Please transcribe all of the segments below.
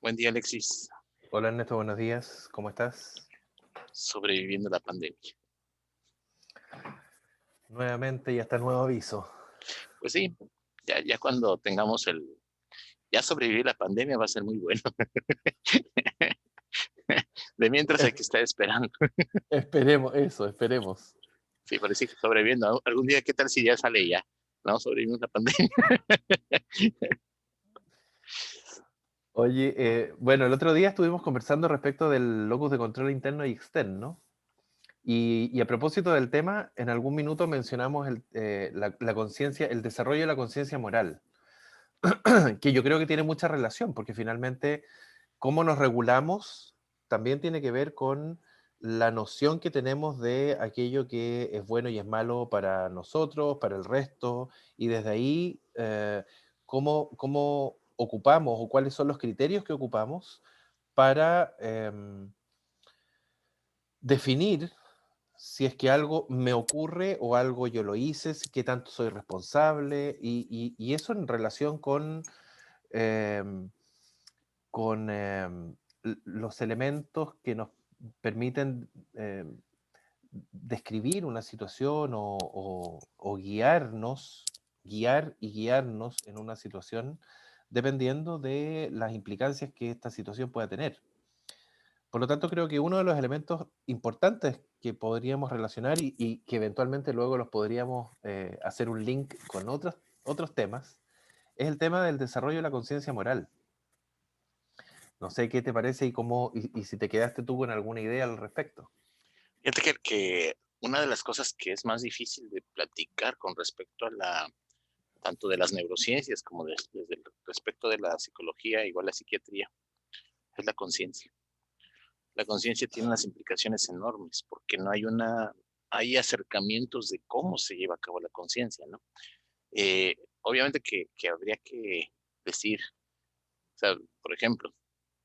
Buen día, Alexis. Hola Ernesto, buenos días, ¿cómo estás? Sobreviviendo la pandemia. Nuevamente y hasta nuevo aviso. Pues sí, ya cuando tengamos ya sobrevivir la pandemia va a ser muy bueno. De mientras hay Es- que estar esperando. Esperemos eso, esperemos. Sí, parece que sobreviviendo. Algún día, ¿qué tal si ya sale ya? No, sobrevivimos la pandemia. Oye, bueno, el otro día estuvimos conversando respecto del locus de control interno y externo. Y a propósito del tema, en algún minuto mencionamos la conciencia, el desarrollo de la conciencia moral, que yo creo que tiene mucha relación, porque finalmente cómo nos regulamos también tiene que ver con la noción que tenemos de aquello que es bueno y es malo para nosotros, para el resto, y desde ahí cómo ocupamos o cuáles son los criterios que ocupamos para definir si es que algo me ocurre o algo yo lo hice, qué tanto soy responsable, y eso en relación em, con los elementos que nos permiten describir una situación o guiarnos en una situación dependiendo de las implicancias que esta situación pueda tener. Por lo tanto, creo que uno de los elementos importantes que podríamos relacionar y que eventualmente luego los podríamos hacer un link con otros temas, es el tema del desarrollo de la conciencia moral. No sé qué te parece y si te quedaste tú con alguna idea al respecto. Fíjate que una de las cosas que es más difícil de platicar con respecto a tanto de las neurociencias como desde el respecto de la psicología, igual la psiquiatría, es la conciencia. La conciencia tiene unas implicaciones enormes porque no hay acercamientos de cómo se lleva a cabo la conciencia, ¿no? Obviamente que habría que decir, o sea, por ejemplo,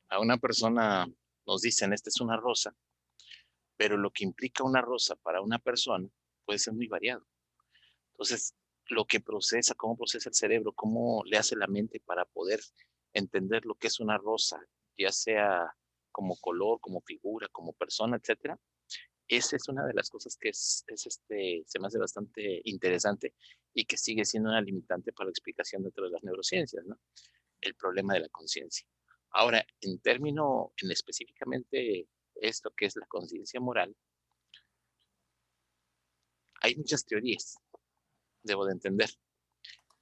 a una persona nos dicen, esta es una rosa, pero lo que implica una rosa para una persona puede ser muy variado. Entonces, lo que procesa, cómo procesa el cerebro, cómo le hace la mente para poder entender lo que es una rosa, ya sea como color, como figura, como persona, etcétera. Esa es una de las cosas que se me hace bastante interesante y que sigue siendo una limitante para la explicación dentro de las neurociencias, ¿no? El problema de la conciencia. Ahora, en específicamente esto que es la conciencia moral, hay muchas teorías, debo de entender,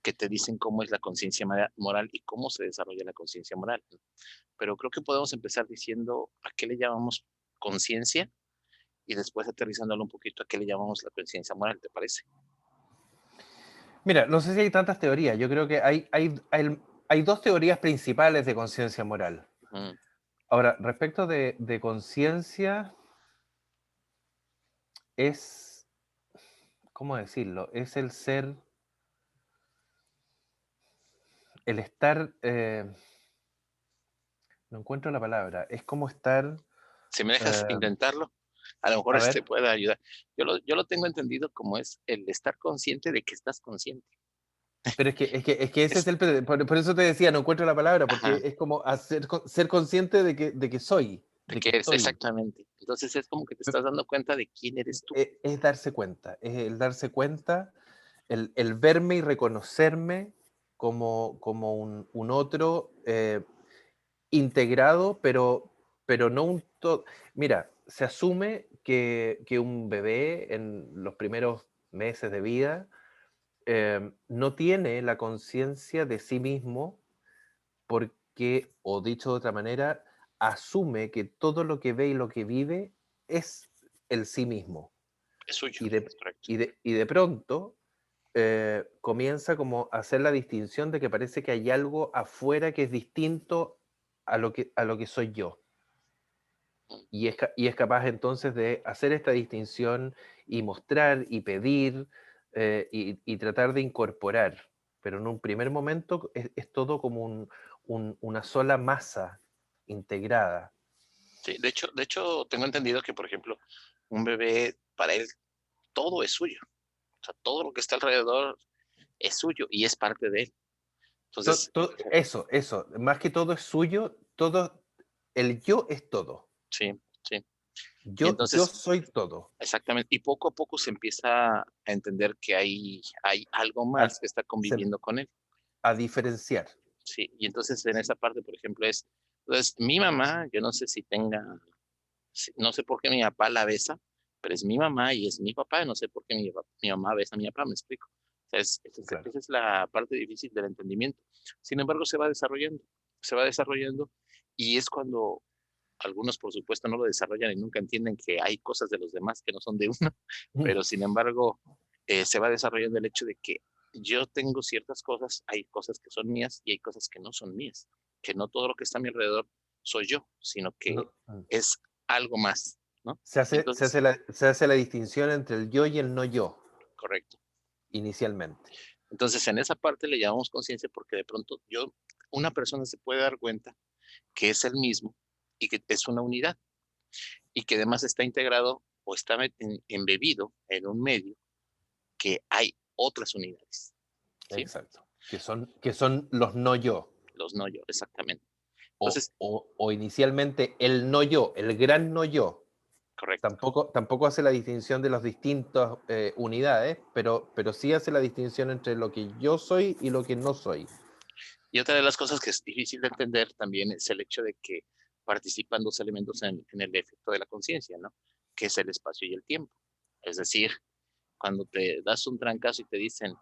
que te dicen cómo es la conciencia moral y cómo se desarrolla la conciencia moral, ¿no? Pero creo que podemos empezar diciendo a qué le llamamos conciencia y después aterrizándolo un poquito a qué le llamamos la conciencia moral, ¿te parece? Mira, no sé si hay tantas teorías. Yo creo que hay dos teorías principales de conciencia moral. Mm, Ahora, respecto de conciencia, es, ¿cómo decirlo? Es el ser, el estar, no encuentro la palabra, es como estar, Si me dejas eh, intentarlo, a lo mejor a este ver, puede ayudar. Yo lo tengo entendido como es el estar consciente de que estás consciente. pero es que ese es Es, por eso te decía, no encuentro la palabra, porque ajá, es como ser consciente de que soy, de de que que eres estoy. exactamente. Entonces es como que te estás dando cuenta de quién eres tú. Es darse cuenta, es el darse cuenta, el verme y reconocerme como un otro integrado, pero no un todo. Mira, se asume que un bebé en los primeros meses de vida no tiene la conciencia de sí mismo porque, o dicho de otra manera, asume que todo lo que ve y lo que vive es el sí mismo. Es suyo, Y de, es correcto. y de pronto comienza como a hacer la distinción de que parece que hay algo afuera que es distinto a lo que soy yo. Mm. Y es capaz entonces de hacer esta distinción y mostrar y pedir y tratar de incorporar. Pero en un primer momento es todo como una sola masa integrada. Sí, de hecho, tengo entendido que, por ejemplo, un bebé, para él, todo es suyo. O sea, todo lo que está alrededor es suyo y es parte de él. Entonces, Eso, más que todo es suyo, todo, el yo es todo. Sí, sí. Y Yo entonces, soy todo. exactamente, y poco a poco se empieza a entender que hay algo A, más que está se- conviviendo con él. a diferenciar. Sí, y entonces en esa parte, por ejemplo, entonces mi mamá, yo no sé si tenga, no sé por qué mi papá la besa, pero es mi mamá y es mi papá, no sé por qué mi mamá besa a mi papá, me explico. O sea, Claro. esa es la parte difícil del entendimiento. Sin embargo, se va desarrollando y es cuando algunos, por supuesto, no lo desarrollan y nunca entienden que hay cosas de los demás que no son de uno, Mm, pero sin embargo, se va desarrollando el hecho de que yo tengo ciertas cosas, hay cosas que son mías y hay cosas que no son mías, que no todo lo que está a mi alrededor soy yo, sino que no, mm. es algo más, ¿no? Se Y hace, entonces, se hace la distinción entre el yo y el no yo, correcto. inicialmente. Entonces, en esa parte le llamamos conciencia porque de pronto una persona se puede dar cuenta que es el mismo y que es una unidad y que además está integrado o está embebido en un medio que hay otras unidades, ¿sí? Exacto. Que son los no yo. Los no yo, exactamente. O, Entonces, o inicialmente el no yo, el gran no yo. correcto. Tampoco hace la distinción de las distintas unidades, pero sí hace la distinción entre lo que yo soy y lo que no soy. Y otra de las cosas que es difícil de entender también es el hecho de que participan dos elementos en el efecto de la conciencia, ¿no? Que es el espacio y el tiempo. Es decir, cuando te das un trancazo y te dicen,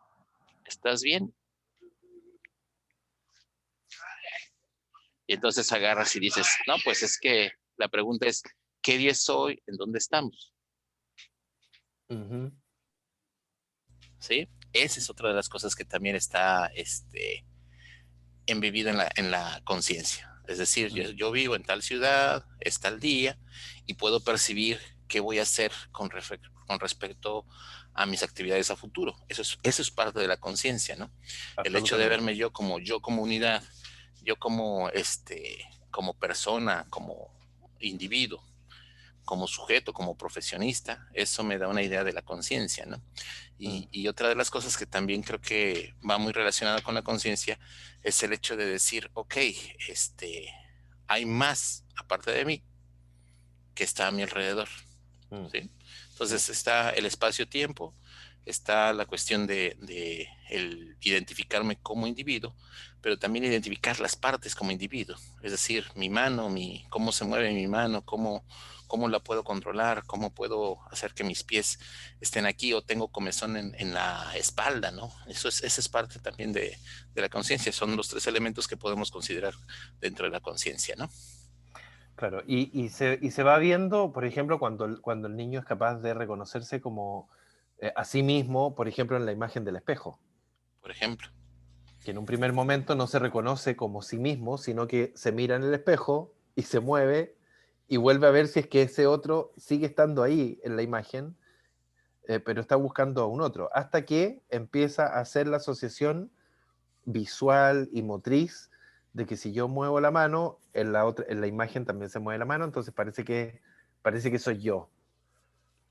¿estás bien? Y entonces agarras y dices, no, pues es que la pregunta es, ¿qué día es hoy? ¿En dónde estamos? Ujú. ¿Sí? Esa es otra de las cosas que también está embebido en la conciencia. Es decir, Mm. yo vivo en tal ciudad, es tal día, y puedo percibir qué voy a hacer con respecto a mis actividades a futuro. Eso es parte de la conciencia, ¿no? El hecho de Absolutamente. verme yo como unidad, yo como persona, como individuo, como sujeto, como profesionista, eso me da una idea de la conciencia, ¿no? Mm. Y otra de las cosas que también creo que va muy relacionada con la conciencia es el hecho de decir, ok, hay más aparte de mí que está a mi alrededor, Mm. ¿sí? Sí. Entonces está el espacio-tiempo, está la cuestión de el identificarme como individuo, pero también identificar las partes como individuo, es decir, mi mano, cómo se mueve mi mano, cómo la puedo controlar, cómo puedo hacer que mis pies estén aquí o tengo comezón en la espalda, ¿no? Esa es parte también de la conciencia, son los tres elementos que podemos considerar dentro de la conciencia, ¿no? Claro, y se va viendo, por ejemplo, cuando el niño es capaz de reconocerse como a sí mismo, por ejemplo, en la imagen del espejo, Por ejemplo, que en un primer momento no se reconoce como sí mismo, sino que se mira en el espejo y se mueve y vuelve a ver si es que ese otro sigue estando ahí en la imagen, pero está buscando a un otro, hasta que empieza a hacer la asociación visual y motriz de que si yo muevo la mano, en la imagen también se mueve la mano, entonces parece que soy yo.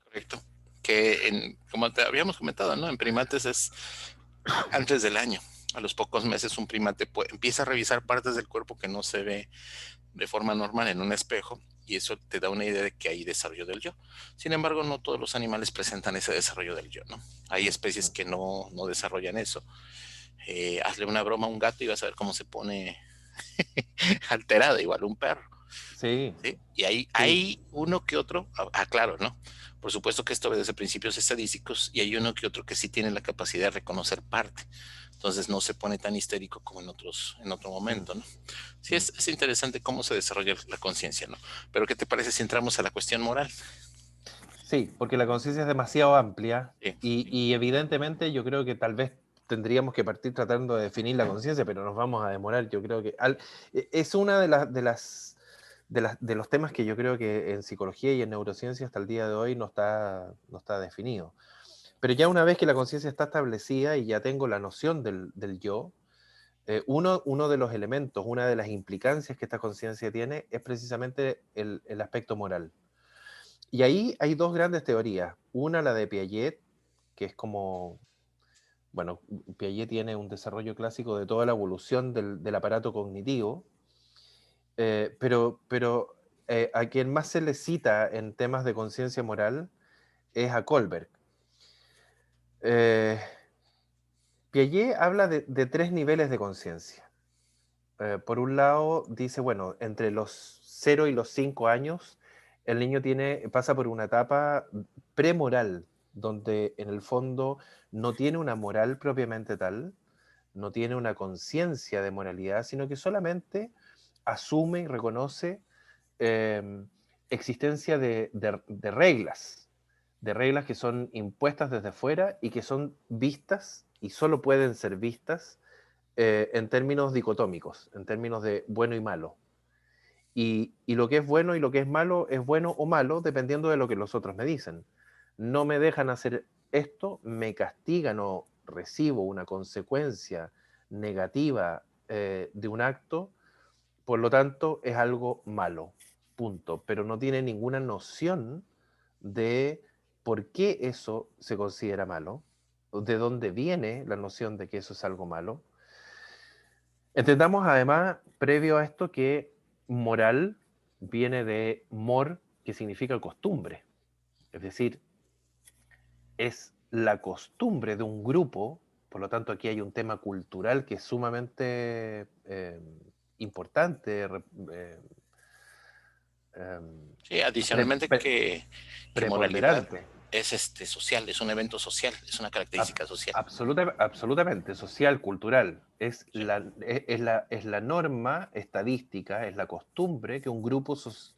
correcto. Que como te habíamos comentado, ¿no? En primates es antes del año. A los pocos meses un primate empieza a revisar partes del cuerpo que no se ve de forma normal en un espejo y eso te da una idea de que hay desarrollo del yo. Sin embargo, no todos los animales presentan ese desarrollo del yo, ¿no? Hay Mm, especies mm. que no desarrollan eso. Hazle una broma a un gato y vas a ver cómo se pone alterado, igual un perro. Sí, ¿Sí? Y ahí sí, hay uno que otro, claro, ¿no? Por supuesto que esto obedece principios estadísticos y hay uno que otro que sí tiene la capacidad de reconocer parte. Entonces no se pone tan histérico como en otro mm, momento, ¿no? Sí, mm. es interesante cómo se desarrolla la conciencia, ¿no? Pero ¿qué te parece si entramos a la cuestión moral? Sí, porque la conciencia es demasiado amplia Sí, y evidentemente yo creo que tal vez tendríamos que partir tratando de definir la conciencia, pero nos vamos a demorar. Yo creo que es una de los temas que yo creo que en psicología y en neurociencia hasta el día de hoy no está definido. Pero ya una vez que la conciencia está establecida y ya tengo la noción del yo, uno de los elementos, una de las implicancias que esta conciencia tiene es precisamente el aspecto moral. Y ahí hay dos grandes teorías. Una, la de Piaget, que es como, bueno, Piaget tiene un desarrollo clásico de toda la evolución del aparato cognitivo, pero a quien más se le cita en temas de conciencia moral es a Kohlberg. Eh, Piaget habla de tres niveles de conciencia. Por un lado, dice, bueno, entre los 0 y los 5 años, el niño pasa por una etapa premoral, donde en el fondo no tiene una moral propiamente tal, no tiene una conciencia de moralidad, sino que solamente asume y reconoce eh, existencia de reglas que son impuestas desde fuera y que son vistas y solo pueden ser vistas en términos dicotómicos, en términos de bueno y malo. Y lo que es bueno y lo que es bueno o malo dependiendo de lo que los otros me dicen. No me dejan hacer esto, me castigan o recibo una consecuencia negativa de un acto, por lo tanto es algo malo, punto. Pero no tiene ninguna noción de por qué eso se considera malo, de dónde viene la noción de que eso es algo malo. Entendamos además, previo a esto, que moral viene de mor, que significa costumbre. Es decir, es la costumbre de un grupo, por lo tanto aquí hay un tema cultural que es sumamente importante, eh, Sí, pre- adicionalmente pre- que moralidad preponderante. es social, es un evento social, es una característica social. Absolutamente social, cultural. Sí. Es la norma estadística, es la costumbre que que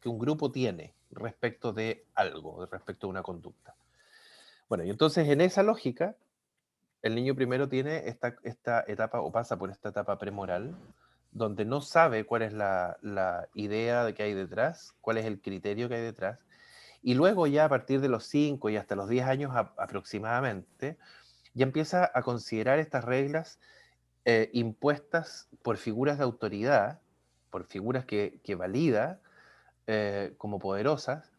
un grupo tiene respecto de algo, respecto de una conducta. Bueno, y entonces en esa lógica, el niño primero tiene esta etapa o pasa por esta etapa premoral, donde no sabe cuál es la idea de que hay detrás, cuál es el criterio que hay detrás, y luego ya a partir de los 5 y hasta los 10 años aproximadamente, ya empieza a considerar estas reglas impuestas por figuras de autoridad, por figuras que valida como poderosas,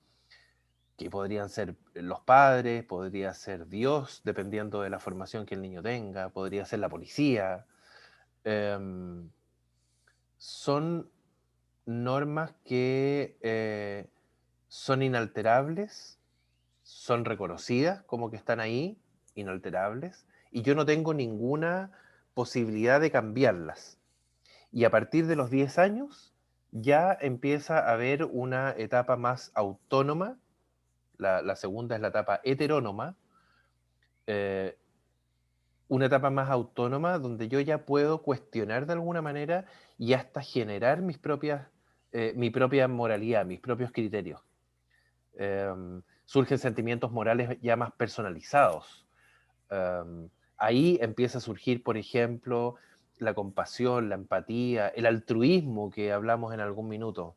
que podrían ser los padres, podría ser Dios, dependiendo de la formación que el niño tenga, podría ser la policía. Eh, Son normas que son inalterables, son reconocidas como que están ahí, inalterables, y yo no tengo ninguna posibilidad de cambiarlas. Y a partir de los 10 años ya empieza a haber una etapa más autónoma, la segunda es la etapa heterónoma, eh, una etapa más autónoma donde yo ya puedo cuestionar de alguna manera y hasta generar mi propia moralidad, mis propios criterios. Surgen sentimientos morales ya más personalizados. Um, Ahí empieza a surgir, por ejemplo, la compasión, la empatía, el altruismo que hablamos en algún minuto.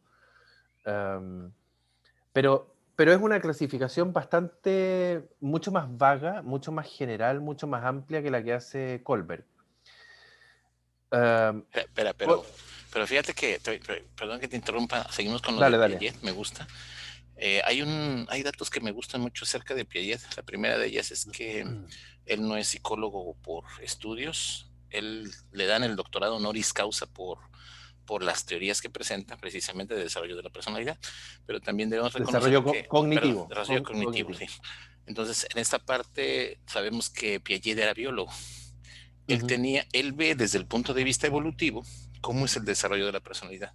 Um, pero es una clasificación mucho más vaga, mucho más general, mucho más amplia que la que hace Kohlberg. Um, Espera, Kol- pero fíjate que, perdón que te interrumpa, seguimos con lo de Dale, dale. Piaget, me gusta. Hay datos que me gustan mucho acerca de Piaget. La primera de ellas es que él no es psicólogo por estudios, él le dan el doctorado honoris causa por las teorías que presenta, precisamente de desarrollo de la personalidad, pero también debemos reconocer Desarrollo que, perdón, cognitivo. desarrollo cognitivo, Cognitivo. sí. Entonces, en esta parte sabemos que Piaget era biólogo. Ujú. Él ve desde el punto de vista evolutivo cómo es el desarrollo de la personalidad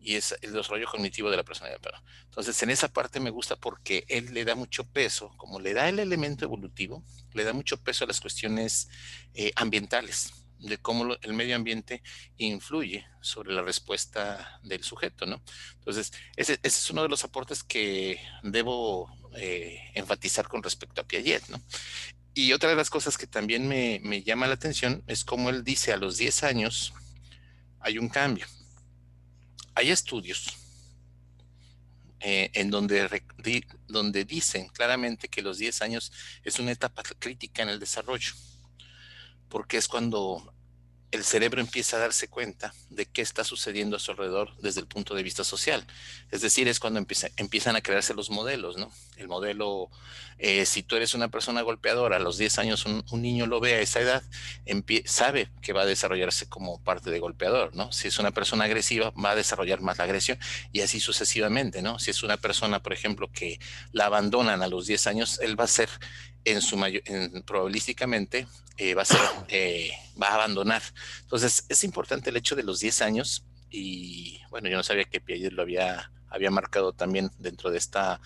y es el desarrollo cognitivo de la personalidad. Perdón. Entonces, en esa parte me gusta porque él le da mucho peso, como le da el elemento evolutivo, le da mucho peso a las cuestiones ambientales, de cómo el medio ambiente influye sobre la respuesta del sujeto, ¿no? Entonces, ese es uno de los aportes que debo enfatizar con respecto a Piaget, ¿no? Y otra de las cosas que también me llama la atención es cómo él dice a los 10 años hay un cambio. Hay estudios en donde dicen claramente que los 10 años es una etapa crítica en el desarrollo, porque es cuando el cerebro empieza a darse cuenta de qué está sucediendo a su alrededor desde el punto de vista social. Es decir, es cuando empiezan a crearse los modelos, ¿no? El modelo, si tú eres una persona golpeadora, a los 10 años un niño lo ve a esa edad, sabe que va a desarrollarse como parte de golpeador, ¿no? Si es una persona agresiva, va a desarrollar más la agresión y así sucesivamente, ¿no? Si es una persona, por ejemplo, que la abandonan a los 10 años, él va a ser probabilísticamente va a abandonar. Entonces, es importante el hecho de los 10 años y bueno, yo no sabía que Piaget lo había marcado también dentro de esta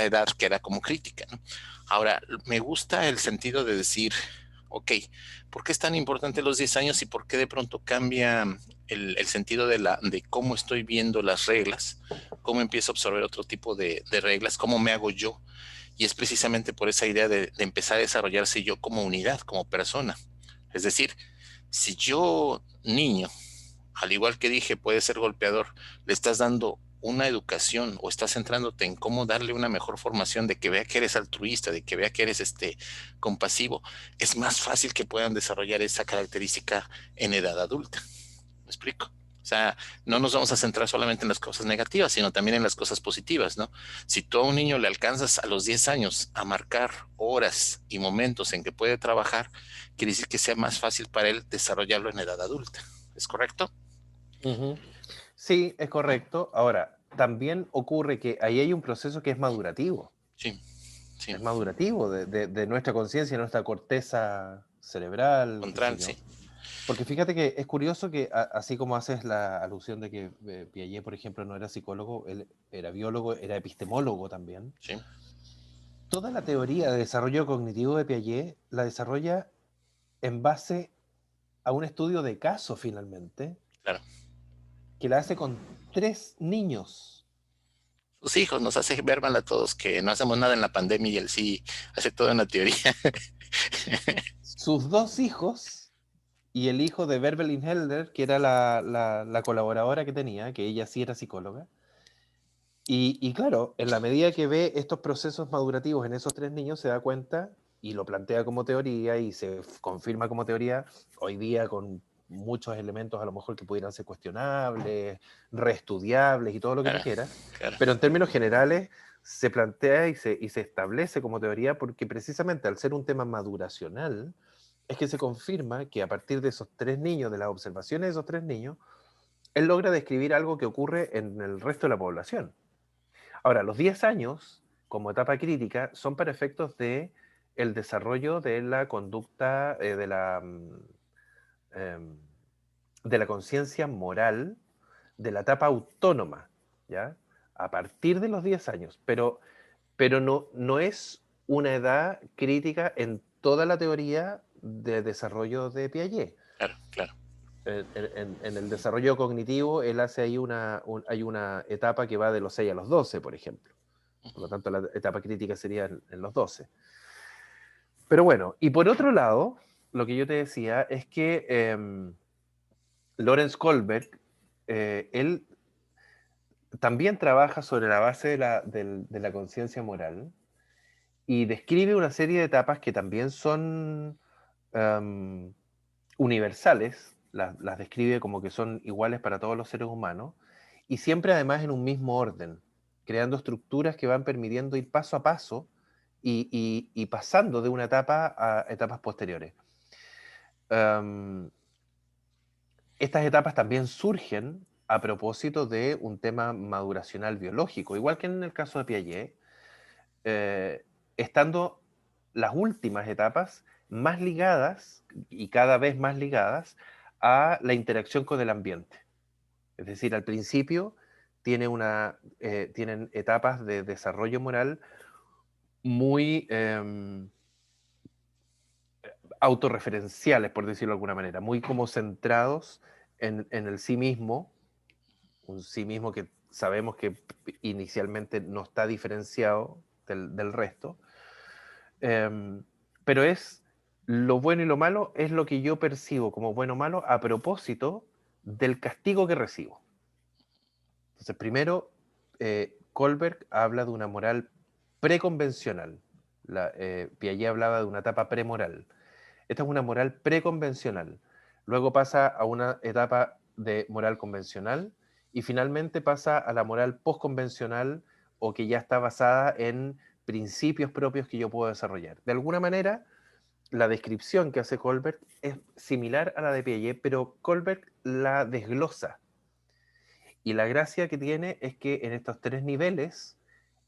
edad que era como crítica, ¿no? Ahora, me gusta el sentido de decir, ok, ¿por qué es tan importante los 10 años y por qué de pronto cambia el sentido de cómo estoy viendo las reglas, cómo empiezo a absorber otro tipo de reglas, cómo me hago yo? Y es precisamente por esa idea de empezar a desarrollarse yo como unidad, como persona. Es decir, si yo, niño, al igual que dije, puede ser golpeador, le estás dando una educación o estás centrándote en cómo darle una mejor formación de que vea que eres altruista, de que vea que eres compasivo, es más fácil que puedan desarrollar esa característica en edad adulta. ¿Me explico? O sea, no nos vamos a centrar solamente en las cosas negativas, sino también en las cosas positivas, ¿no? Si tú a un niño le alcanzas a los 10 años a marcar horas y momentos en que puede trabajar, quiere decir que sea más fácil para él desarrollarlo en edad adulta. ¿Es correcto? Ujú. Sí, es correcto. Ahora, también ocurre que ahí hay un proceso que Sí, sí. es madurativo de nuestra conciencia, nuestra corteza cerebral, qué sé Contral, yo. sí, Porque fíjate que es curioso que así como haces la alusión de que Piaget, por ejemplo, no era psicólogo, él era biólogo, era epistemólogo también. sí, Toda la teoría de desarrollo cognitivo de Piaget la desarrolla en base a un estudio de caso finalmente, claro. que la hace con 3 niños. Sus hijos nos hace ver mal a todos que no hacemos nada en la pandemia y él sí hace todo en la teoría. Sus 2 hijos y el hijo de Beverly Helder, que era la colaboradora que tenía, que ella sí era psicóloga. Y claro, en la medida que ve estos procesos madurativos en esos 3 niños, se da cuenta y lo plantea como teoría y se confirma como teoría hoy día con muchos elementos a lo mejor que pudieran ser cuestionables, reestudiables y todo lo que tú Claro, quieras, claro, pero en términos generales se plantea y se establece como teoría porque precisamente al ser un tema maduracional, es que se confirma que a partir de esos 3 niños, de las observaciones de esos 3 niños, él logra describir algo que ocurre en el resto de la población. Ahora, los 10 años como etapa crítica son para efectos de el desarrollo de la conducta, em, de la conciencia moral, de la etapa autónoma, ¿ya? A partir de los 10 años, pero no es una edad crítica en toda la teoría de desarrollo de Piaget. claro, claro. En el desarrollo cognitivo, él hace ahí hay una etapa que va de los 6 a los 12, por ejemplo. Por lo tanto, la etapa crítica sería en los 12. Pero bueno, y por otro lado, lo que yo te decía es que Lawrence Kohlberg, él también trabaja sobre la base de la conciencia moral y describe una serie de etapas que también son um, universales, las describe como que son iguales para todos los seres humanos, y siempre además en un mismo orden, creando estructuras que van permitiendo ir paso a paso y pasando de una etapa a etapas posteriores. Um, Estas etapas también surgen a propósito de un tema maduracional biológico, igual que en el caso de Piaget, eh, estando las últimas etapas más ligadas y cada vez más ligadas a la interacción con el ambiente. Es decir, al principio tienen etapas de desarrollo moral muy autorreferenciales, por decirlo de alguna manera, muy como centrados en el sí mismo, un sí mismo que sabemos que inicialmente no está diferenciado del resto, eh, pero es lo bueno y lo malo es lo que yo percibo como bueno o malo a propósito del castigo que recibo. Entonces, primero, Kohlberg habla de una moral preconvencional. Piaget hablaba de una etapa premoral. Esta es una moral preconvencional. luego pasa a una etapa de moral convencional y finalmente pasa a la moral postconvencional o que ya está basada en principios propios que yo puedo desarrollar. De alguna manera, la descripción que hace Kohlberg es similar a la de Piaget, pero Kohlberg la desglosa. Y la gracia que tiene es que en estos 3 niveles,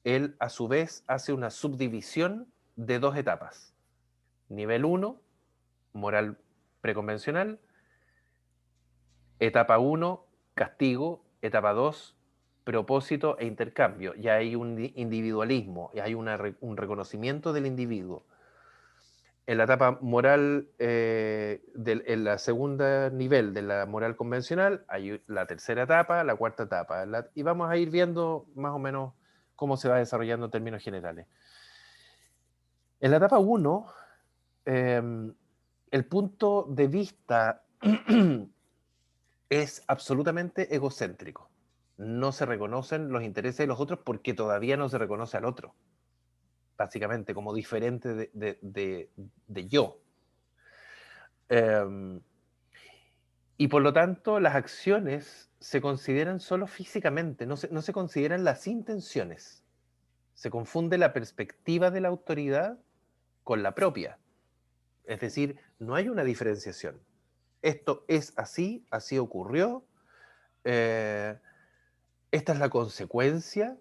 él a su vez hace una subdivisión de 2 etapas. Nivel 1, moral preconvencional. Etapa 1, castigo. Etapa 2, propósito e intercambio. Ya hay un individualismo, ya hay un reconocimiento del individuo. En la etapa moral, en la segunda nivel de la moral convencional, hay la tercera etapa, la cuarta etapa. Y vamos a ir viendo más o menos cómo se va desarrollando en términos generales. En la etapa 1, el punto de vista es absolutamente egocéntrico. No se reconocen los intereses de los otros porque todavía no se reconoce al otro, básicamente como diferente de yo. Y por lo tanto, las acciones se consideran solo físicamente, no se consideran las intenciones. Se confunde la perspectiva de la autoridad con la propia. Es decir, no hay una diferenciación. Esto es así, así ocurrió, esta es la consecuencia,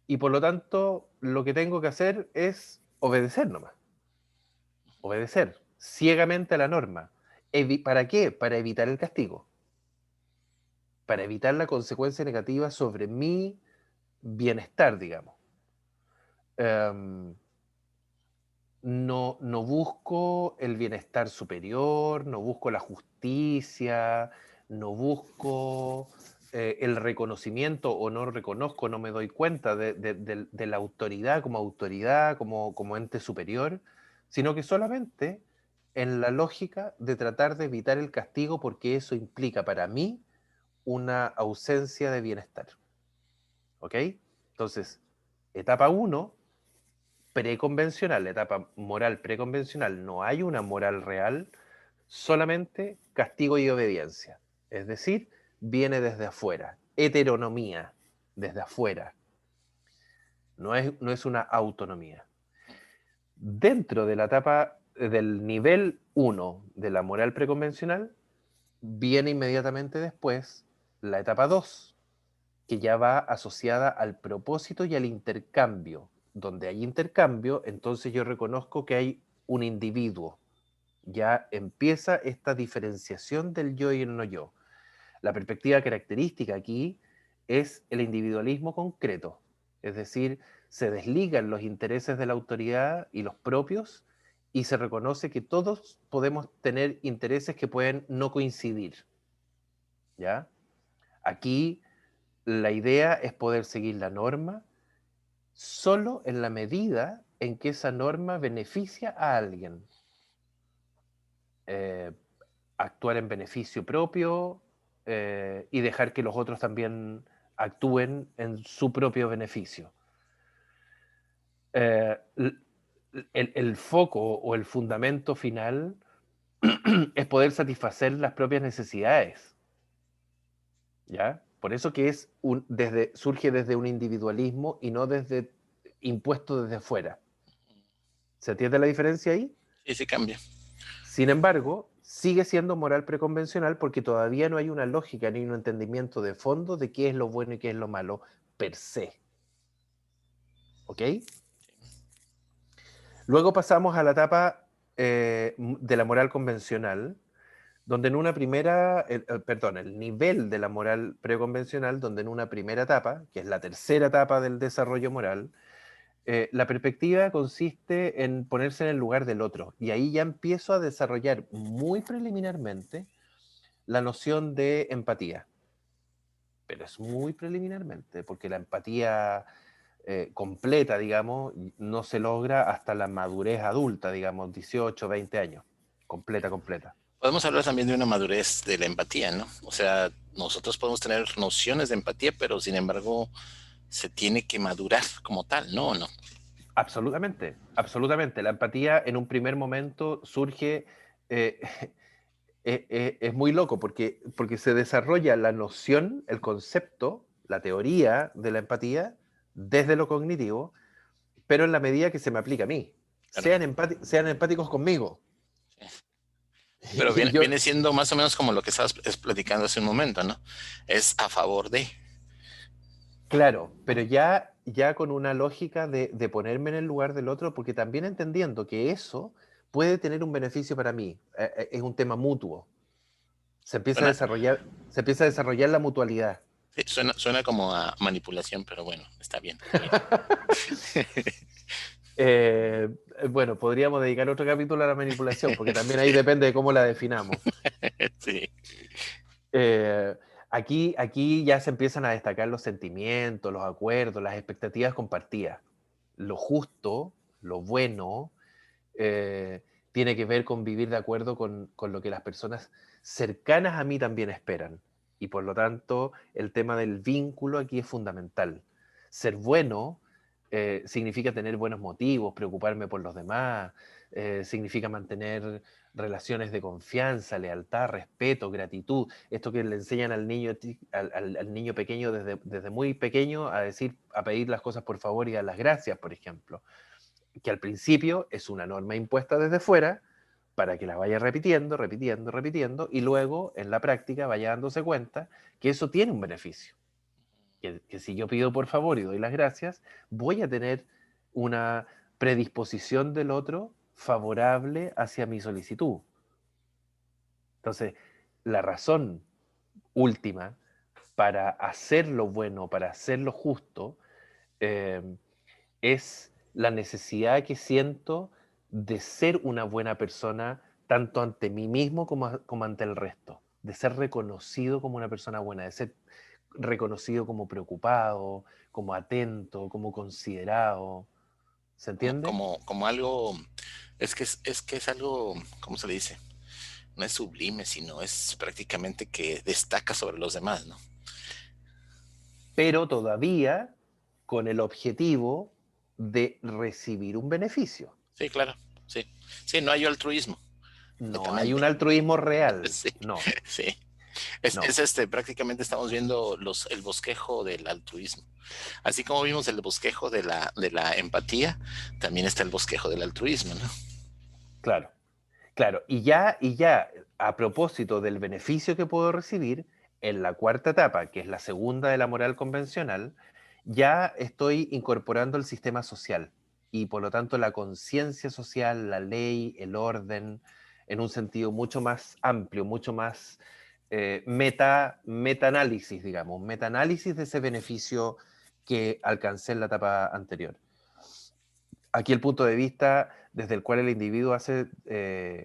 y por lo tanto, lo que tengo que hacer es obedecer nomás. Obedecer ciegamente a la norma. ¿Para qué? Para evitar el castigo. Para evitar la consecuencia negativa sobre mi bienestar, digamos. No busco el bienestar superior, no busco la justicia, no busco el reconocimiento o no reconozco, no me doy cuenta de la autoridad, como ente superior, sino que solamente en la lógica de tratar de evitar el castigo porque eso implica para mí una ausencia de bienestar. ¿Ok? Entonces, etapa 1, preconvencional, la etapa moral preconvencional, no hay una moral real, solamente castigo y obediencia. Es decir, viene desde afuera, heteronomía, desde afuera. No es una autonomía. Dentro de la etapa del nivel 1 de la moral preconvencional, viene inmediatamente después la etapa 2, que ya va asociada al propósito y al intercambio. Donde hay intercambio, entonces yo reconozco que hay un individuo. Ya empieza esta diferenciación del yo y el no yo. La perspectiva característica aquí es el individualismo concreto, es decir, se desligan los intereses de la autoridad y los propios y se reconoce que todos podemos tener intereses que pueden no coincidir. ¿Ya? Aquí la idea es poder seguir la norma solo en la medida en que esa norma beneficia a alguien. Actuar en beneficio propio y dejar que los otros también actúen en su propio beneficio. El foco o el fundamento final es poder satisfacer las propias necesidades. ¿Ya? Por eso que surge desde un individualismo y no impuesto desde fuera. ¿Se entiende la diferencia ahí? Sí, se cambia. Sin embargo, sigue siendo moral preconvencional porque todavía no hay una lógica ni un entendimiento de fondo de qué es lo bueno y qué es lo malo per se. ¿Ok? Luego pasamos a la etapa de la moral convencional, donde en una el nivel de la moral preconvencional, donde en una primera etapa, que es la tercera etapa del desarrollo moral, la perspectiva consiste en ponerse en el lugar del otro. Y ahí ya empiezo a desarrollar muy preliminarmente la noción de empatía. Pero es muy preliminarmente, porque la empatía completa, digamos, no se logra hasta la madurez adulta, digamos, 18, 20 años. Completa. Podemos hablar también de una madurez de la empatía, ¿no? O sea, nosotros podemos tener nociones de empatía, pero sin embargo se tiene que madurar como tal, ¿no? ¿O no? Absolutamente. La empatía en un primer momento surge es muy loco porque se desarrolla la noción, el concepto, la teoría de la empatía desde lo cognitivo, pero en la medida que se me aplica a mí. Claro. Sean empáticos conmigo. Pero Y yo, viene siendo más o menos como lo que estabas platicando hace un momento, ¿no? Es a favor de. claro, pero ya con una lógica de ponerme en el lugar del otro, porque también entendiendo que eso puede tener un beneficio para mí, es un tema mutuo. Suena, Se empieza a desarrollar la mutualidad. sí, suena como a manipulación, pero bueno, está bien. Eh, bueno, podríamos dedicar otro capítulo a la manipulación, porque también ahí depende de cómo la definamos. Sí. Eh, aquí ya se empiezan a destacar los sentimientos, los acuerdos, las expectativas compartidas. Lo justo, lo bueno, eh, tiene que ver con vivir de acuerdo con lo que las personas cercanas a mí también esperan. Y por lo tanto, el tema del vínculo aquí es fundamental. Ser bueno significa tener buenos motivos, preocuparme por los demás, significa mantener relaciones de confianza, lealtad, respeto, gratitud. Esto que le enseñan al niño, al niño pequeño desde muy pequeño a pedir las cosas por favor y a las gracias, por ejemplo, que al principio es una norma impuesta desde fuera para que la vaya repitiendo, repitiendo, repitiendo, y luego en la práctica vaya dándose cuenta que eso tiene un beneficio. Que si yo pido por favor y doy las gracias, voy a tener una predisposición del otro favorable hacia mi solicitud. Entonces, la razón última para hacer lo bueno, para hacer lo justo, eh, es la necesidad que siento de ser una buena persona tanto ante mí mismo como ante el resto, de ser reconocido como una persona buena, de ser reconocido como preocupado, como atento, como considerado. ¿Se entiende? Como algo, es que es algo, ¿cómo se le dice? No es sublime, sino es prácticamente que destaca sobre los demás, ¿no? Pero todavía con el objetivo de recibir un beneficio. Sí, claro, sí. Sí, no hay altruismo, No hay un netamente. altruismo real. Sí, No, sí. Es, no. es prácticamente estamos viendo el bosquejo del altruismo. Así como vimos el bosquejo de la empatía, también está el bosquejo del altruismo, ¿no? Claro. Claro, y ya a propósito del beneficio que puedo recibir, en la cuarta etapa, que es la segunda de la moral convencional, ya estoy incorporando el sistema social y por lo tanto la conciencia social, la ley, el orden, en un sentido mucho más amplio, mucho más meta-análisis, digamos, meta-análisis de ese beneficio que alcancé en la etapa anterior. Aquí el punto de vista desde el cual el individuo hace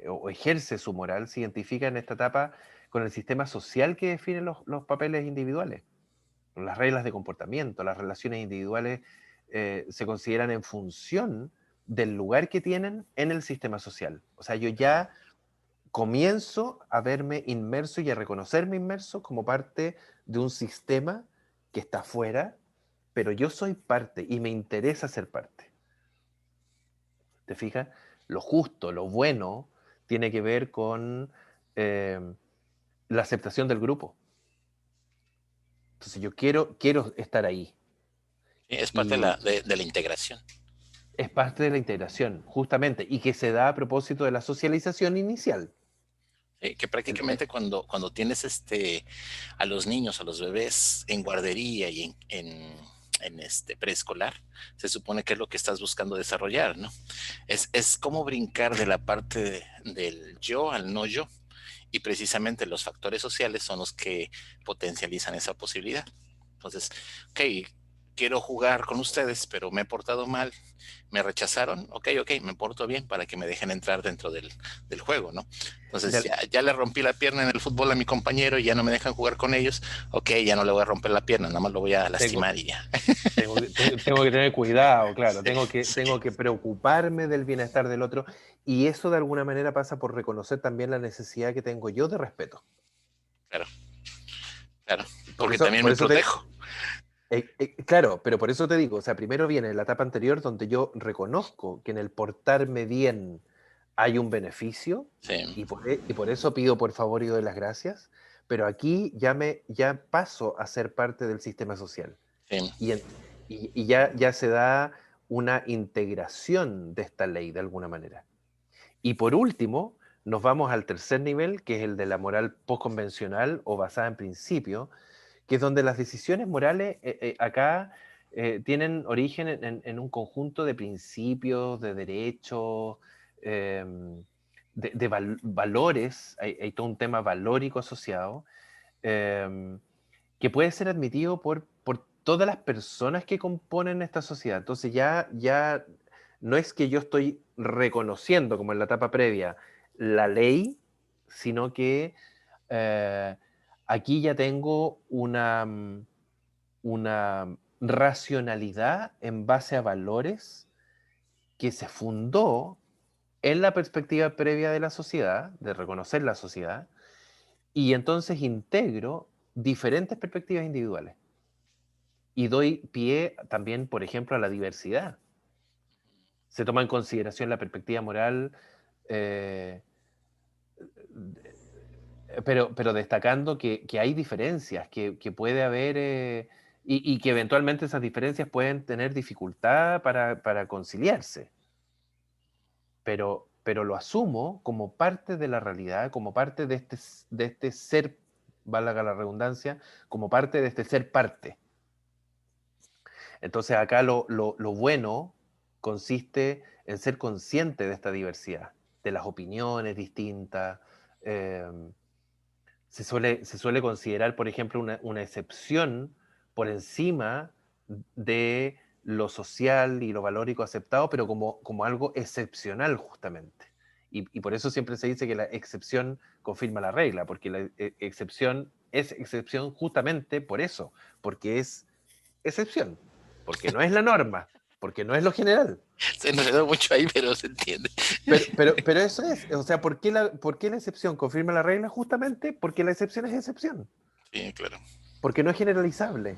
o ejerce su moral se identifica en esta etapa con el sistema social que define los papeles individuales, las reglas de comportamiento, las relaciones individuales se consideran en función del lugar que tienen en el sistema social. O sea, yo ya comienzo a verme inmerso y a reconocerme inmerso como parte de un sistema que está afuera, pero yo soy parte y me interesa ser parte. ¿Te fijas? Lo justo, lo bueno, tiene que ver con eh, la aceptación del grupo. Entonces yo quiero estar ahí. Sí, es parte de la, Y de la integración. es parte de la integración, justamente, y que se da a propósito de la socialización inicial. Sí, que En- prácticamente cuando tienes a los niños, a los bebés en guardería y en preescolar, se supone que es lo que estás buscando desarrollar, ¿no? Es como brincar de la parte del yo al no yo, y precisamente los factores sociales son los que potencializan esa posibilidad. Entonces, ok, quiero jugar con ustedes, pero me he portado mal, me rechazaron, ok, me porto bien para que me dejen entrar dentro del juego, ¿no? Entonces de- ya le rompí la pierna en el fútbol a mi compañero y ya no me dejan jugar con ellos, ok, ya no le voy a romper la pierna, nada más lo voy a tengo, lastimar y ya. tengo que tener cuidado, claro, Sí, tengo sí, que preocuparme del bienestar del otro, y eso de alguna manera pasa por reconocer también la necesidad que tengo yo de respeto. claro, claro, Por porque eso, también por me eso te, protejo. claro, pero por eso te digo, o sea, primero viene la etapa anterior donde yo reconozco que en el portarme bien hay un beneficio Sí, y por eso pido por favor y doy las gracias, pero aquí ya paso a ser parte del sistema social sí. y, y ya se da una integración de esta ley de alguna manera. Y por último, nos vamos al tercer nivel, que es el de la moral postconvencional o basada en principio, que es donde las decisiones morales acá tienen origen en un conjunto de principios, de derechos, eh, valores, hay todo un tema valórico asociado, eh, que puede ser admitido por todas las personas que componen esta sociedad. Entonces ya no es que yo estoy reconociendo, como en la etapa previa, la ley, sino que eh, aquí ya tengo una racionalidad en base a valores que se fundó en la perspectiva previa de la sociedad, de reconocer la sociedad, y entonces integro diferentes perspectivas individuales. Y doy pie también, por ejemplo, a la diversidad. Se toma en consideración la perspectiva moral, eh, pero destacando que hay diferencias, que puede haber, y que eventualmente esas diferencias pueden tener dificultad para conciliarse. Pero lo asumo como parte de la realidad, como parte de este ser, valga la redundancia, como parte de este ser parte. Entonces acá lo bueno consiste en ser consciente de esta diversidad, de las opiniones distintas. eh, se suele considerar, por ejemplo, una excepción por encima de lo social y lo valórico aceptado, pero como algo excepcional justamente. Y por eso siempre se dice que la excepción confirma la regla, porque la excepción es excepción justamente por eso, porque es excepción, porque no es la norma, porque no es lo general. Se enredó mucho ahí, pero se entiende. Pero eso es, o sea, por qué la excepción confirma la regla? Justamente porque la excepción es excepción, Sí, claro. porque no es generalizable.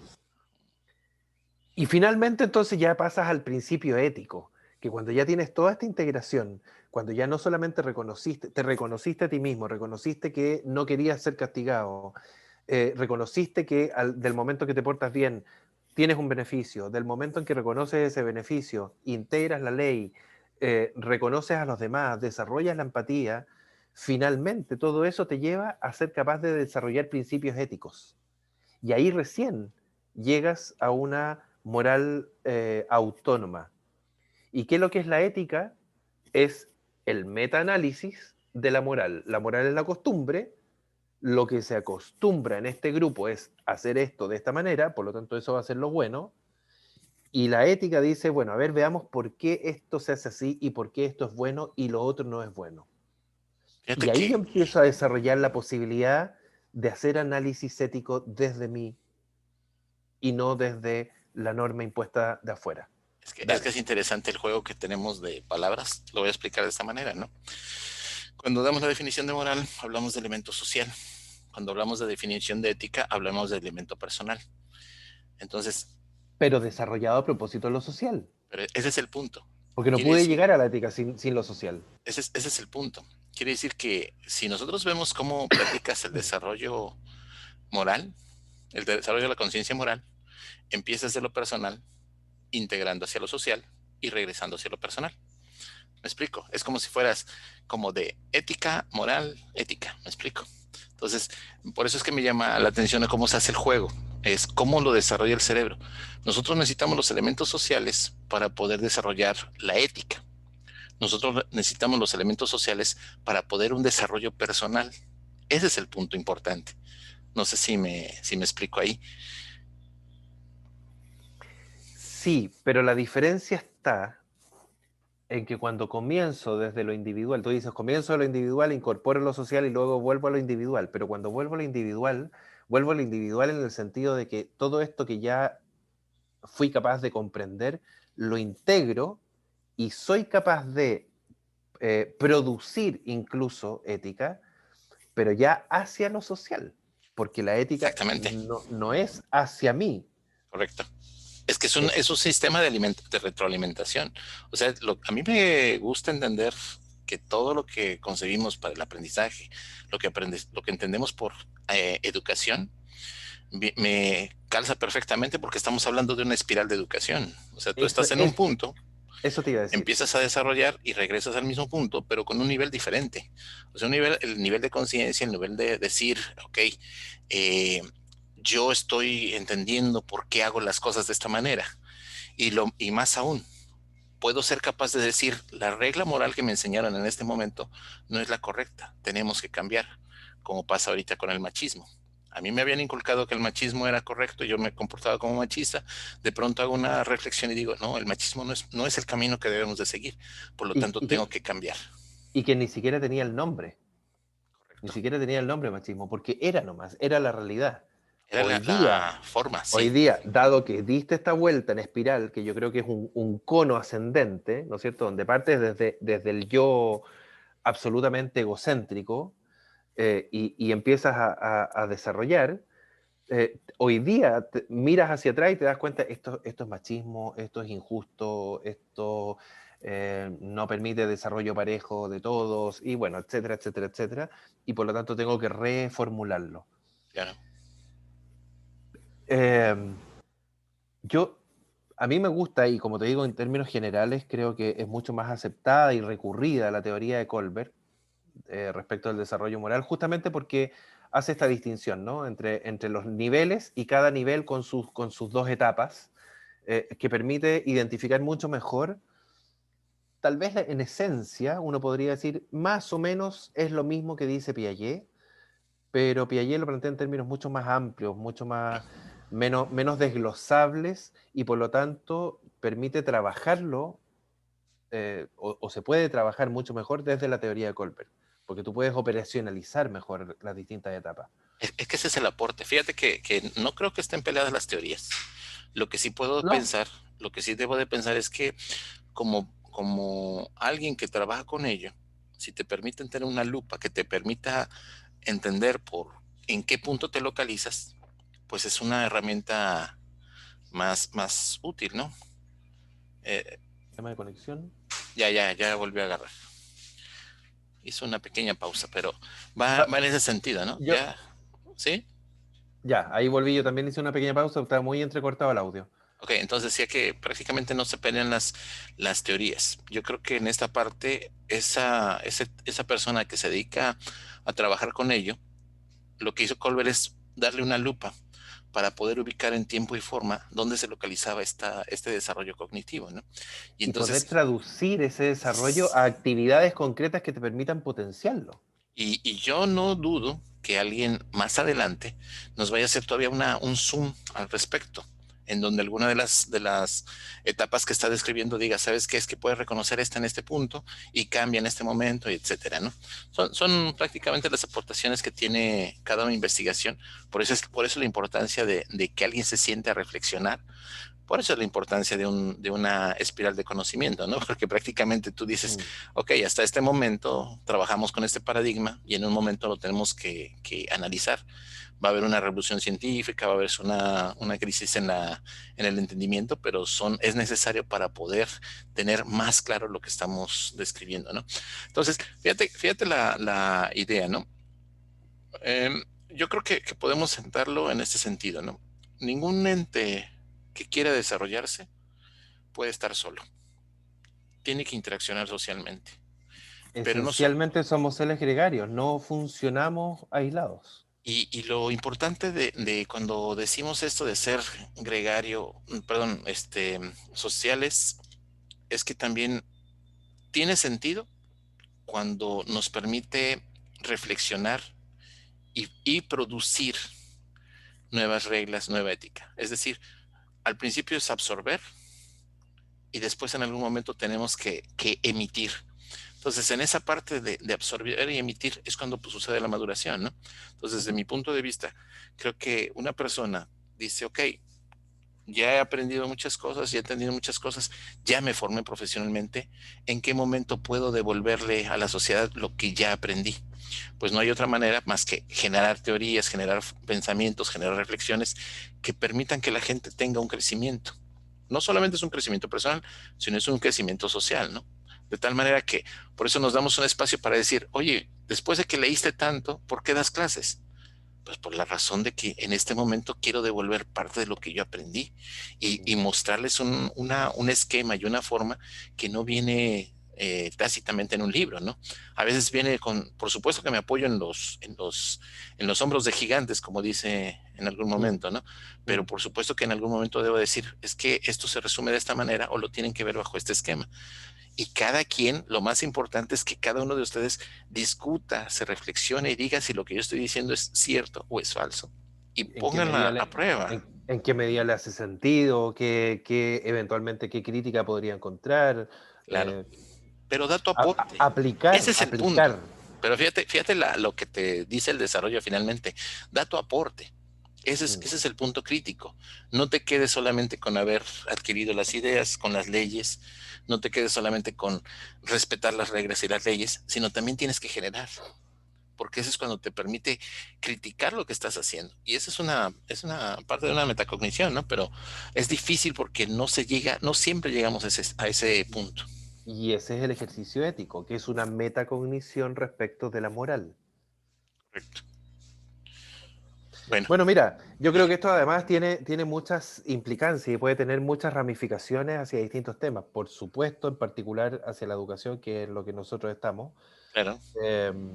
Y finalmente entonces ya pasas al principio ético, que cuando ya tienes toda esta integración, cuando ya no solamente te reconociste a ti mismo, reconociste que no querías ser castigado, reconociste que del momento que te portas bien tienes un beneficio, del momento en que reconoces ese beneficio, integras la ley, reconoces a los demás, desarrollas la empatía, finalmente todo eso te lleva a ser capaz de desarrollar principios éticos. Y ahí recién llegas a una moral autónoma. ¿Y qué es lo que es la ética? Es el metaanálisis de la moral. La moral es la costumbre, lo que se acostumbra en este grupo es hacer esto de esta manera, por lo tanto eso va a ser lo bueno, y la ética dice, bueno, a ver, veamos por qué esto se hace así y por qué esto es bueno y lo otro no es bueno. Fíjate Y ahí yo que empiezo a desarrollar la posibilidad de hacer análisis ético desde mí y no desde la norma impuesta de afuera. es que Dale. es interesante el juego que tenemos de palabras. Lo voy a explicar de esta manera, ¿no? Cuando damos la definición de moral, hablamos de elemento social. Cuando hablamos de definición de ética, hablamos de elemento personal. Entonces, Pero desarrollado a propósito de lo social. pero ese es el punto. Porque no Quiere pude decir, llegar a la ética sin lo social. ese es el punto. Quiere decir que si nosotros vemos cómo platicas el desarrollo moral, el desarrollo de la conciencia moral, empiezas de lo personal, integrando hacia lo social y regresando hacia lo personal. ¿Me explico? Es como si fueras como de ética, moral, ética. ¿Me explico? Entonces, por eso es que me llama la atención a cómo se hace el juego. Es cómo lo desarrolla el cerebro. Nosotros necesitamos los elementos sociales para poder desarrollar la ética. Nosotros necesitamos los elementos sociales para poder un desarrollo personal. Ese es el punto importante. No sé si me explico ahí. Sí, pero la diferencia está en que cuando comienzo desde lo individual, tú dices, comienzo de lo individual, incorporo lo social y luego vuelvo a lo individual, pero cuando vuelvo a lo individual en el sentido de que todo esto que ya fui capaz de comprender, lo integro y soy capaz de producir incluso ética, pero ya hacia lo social, porque la ética Exactamente, no es hacia mí. correcto. Es que Eh, es un sistema de retroalimentación. O sea, a mí me gusta entender que todo lo que concebimos para el aprendizaje, lo que entendemos por educación, me calza perfectamente porque estamos hablando de una espiral de educación. O sea, tú Eso, estás en un punto, eso te iba a decir. empiezas a desarrollar y regresas al mismo punto, pero con un nivel diferente. O sea, el nivel de conciencia, el nivel de decir, ok, yo estoy entendiendo por qué hago las cosas de esta manera. Y más aún, puedo ser capaz de decir, la regla moral que me enseñaron en este momento no es la correcta, tenemos que cambiar, como pasa ahorita con el machismo. A mí me habían inculcado que el machismo era correcto, yo me comportaba como machista, de pronto hago una reflexión y digo, no, el machismo no es el camino que debemos de seguir, por lo Y, tanto y tengo que, que cambiar. y que ni siquiera tenía el nombre. Ni Correcto. siquiera tenía el nombre machismo, porque era nomás, era la realidad. Era Hoy día, la forma, hoy sí, día, dado que diste esta vuelta en espiral, que yo creo que es un cono ascendente, ¿no es cierto? Donde partes desde el yo absolutamente egocéntrico y empiezas a desarrollar, hoy día miras hacia atrás y te das cuenta, esto es machismo, esto es injusto, esto no permite desarrollo parejo de todos, y bueno, etcétera, etcétera, etcétera, y por lo tanto tengo que reformularlo. claro. Eh, yo, a mí me gusta, y como te digo, en términos generales, creo que es mucho más aceptada y recurrida la teoría de Colbert respecto al desarrollo moral, justamente porque hace esta distinción, ¿no? Entre los niveles y cada nivel con sus dos etapas, que permite identificar mucho mejor, tal vez en esencia, uno podría decir, más o menos es lo mismo que dice Piaget, pero Piaget lo plantea en términos mucho más amplios, mucho más, menos desglosables, y por lo tanto permite trabajarlo, o se puede trabajar mucho mejor desde la teoría de Colbert, porque tú puedes operacionalizar mejor las distintas etapas. Es que ese es el aporte. Fíjate que no creo que estén peleadas las teorías. Lo que sí puedo No, pensar, lo que sí debo de pensar es que como alguien que trabaja con ello, si te permiten tener una lupa que te permita entender por en qué punto te localizas, pues es una herramienta más útil, ¿no? Eh, tema de conexión. ya volvió a agarrar. Hizo una pequeña pausa, pero Ah, va en ese sentido, ¿no? yo, Ya, ¿sí? ya, ahí volví, yo también hice una pequeña pausa, estaba muy entrecortado el audio. Ok, entonces decía que prácticamente no se pelean las teorías. Yo creo que en esta parte, esa persona que se dedica a trabajar con ello, lo que hizo Colbert es darle una lupa para poder ubicar en tiempo y forma dónde se localizaba este desarrollo cognitivo, ¿no? Y Y poder entonces, traducir ese desarrollo a actividades concretas que te permitan potenciarlo. y yo no dudo que alguien más adelante nos vaya a hacer todavía un zoom al respecto, en donde alguna de las etapas que está describiendo diga, ¿sabes qué? Es que puedes reconocer esta en este punto y cambia en este momento, y etcétera, ¿no? Son prácticamente las aportaciones que tiene cada una investigación. Por eso la importancia de que alguien se siente a reflexionar. Por eso es la importancia de una espiral de conocimiento, ¿no? Porque prácticamente tú dices, Mm. ok, hasta este momento trabajamos con este paradigma y en un momento lo tenemos que analizar. Va a haber una revolución científica, va a haber una crisis en el entendimiento, pero es necesario para poder tener más claro lo que estamos describiendo, ¿no? Entonces, fíjate la idea, ¿no? Yo creo que podemos sentarlo en este sentido, ¿no? Ningún ente que quiera desarrollarse puede estar solo. Tiene que interaccionar socialmente. Pero no so Esencialmente somos seres gregarios, no funcionamos aislados. y lo importante de cuando decimos esto de ser gregario, perdón, sociales, es que también tiene sentido cuando nos permite reflexionar y producir nuevas reglas, nueva ética. Es decir, al principio es absorber y después en algún momento tenemos que emitir. Entonces, en esa parte de absorber y emitir es cuando pues, sucede la maduración, ¿no? Entonces, desde mi punto de vista, creo que una persona dice, ok, ya he aprendido muchas cosas, ya he entendido muchas cosas, ya me formé profesionalmente, ¿en qué momento puedo devolverle a la sociedad lo que ya aprendí? Pues no hay otra manera más que generar teorías, generar pensamientos, generar reflexiones que permitan que la gente tenga un crecimiento. No solamente es un crecimiento personal, sino es un crecimiento social, ¿no? De tal manera que por eso nos damos un espacio para decir, oye, después de que leíste tanto, ¿por qué das clases? Pues por la razón de que en este momento quiero devolver parte de lo que yo aprendí y mostrarles un esquema y una forma que no viene tácitamente en un libro, ¿no? A veces viene por supuesto que me apoyo en los hombros de gigantes, como dice en algún Mm, momento, ¿no? Pero mm. por supuesto que en algún momento debo decir, es que esto se resume de esta manera o lo tienen que ver bajo este esquema. Y cada quien, lo más importante es que cada uno de ustedes discuta, se reflexione y diga si lo que yo estoy diciendo es cierto o es falso. Y ¿En qué medida pónganla a prueba, en qué medida le hace sentido? Eventualmente qué crítica podría encontrar? claro. Eh, Pero da tu aporte. aplicar, Ese es el aplicar. punto. Pero fíjate lo que te dice el desarrollo finalmente. Da tu aporte. Mm. Ese es el punto crítico. No te quedes solamente con haber adquirido las ideas, con las leyes, no te quedes solamente con respetar las reglas y las leyes, sino también tienes que generar, porque eso es cuando te permite criticar lo que estás haciendo. Y esa es una parte de una metacognición, ¿no? Pero es difícil porque no se llega, no siempre llegamos a ese punto. Y ese es el ejercicio ético, que es una metacognición respecto de la moral. Correcto. Bueno, Bueno, mira, yo creo que esto además tiene muchas implicancias y puede tener muchas ramificaciones hacia distintos temas. Por supuesto, en particular hacia la educación, que es lo que nosotros estamos. claro, Em,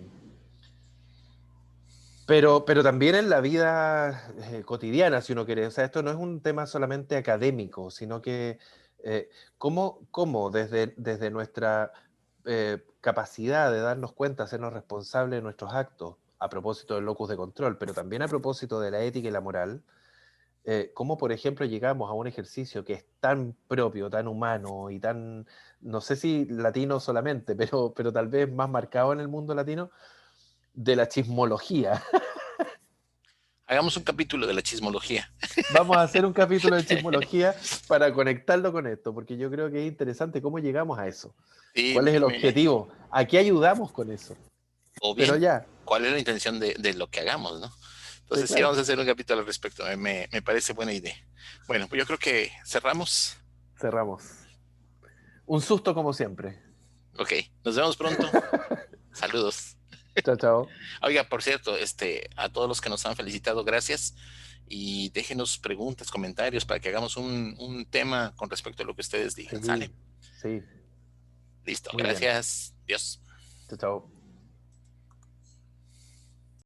pero también en la vida cotidiana, si uno quiere. O sea, esto no es un tema solamente académico, sino que cómo desde nuestra capacidad de darnos cuenta, hacernos responsables de nuestros actos, a propósito del locus de control, pero también a propósito de la ética y la moral, cómo, por ejemplo, llegamos a un ejercicio que es tan propio, tan humano y tan, no sé si latino solamente, pero tal vez más marcado en el mundo latino, de la chismología. hagamos un capítulo de la chismología. Vamos a hacer un capítulo de chismología para conectarlo con esto, porque yo creo que es interesante cómo llegamos a eso. Sí, ¿Cuál es el objetivo? ¿A qué ayudamos con eso? o Pero bien, ya, ¿cuál es la intención de lo que hagamos, no? sí, Entonces sí, claro, vamos a hacer un capítulo al respecto. Me parece buena idea. Bueno, pues yo creo que cerramos. cerramos. Un susto como siempre. Ok, nos vemos pronto. Saludos. Chao, chao. Oiga, por cierto, a todos los que nos han felicitado, gracias. Y déjenos preguntas, comentarios para que hagamos un tema con respecto a lo que ustedes digan. Sí, ¿Sale? sí, Listo, muy bien. gracias. Dios. Chao, chao.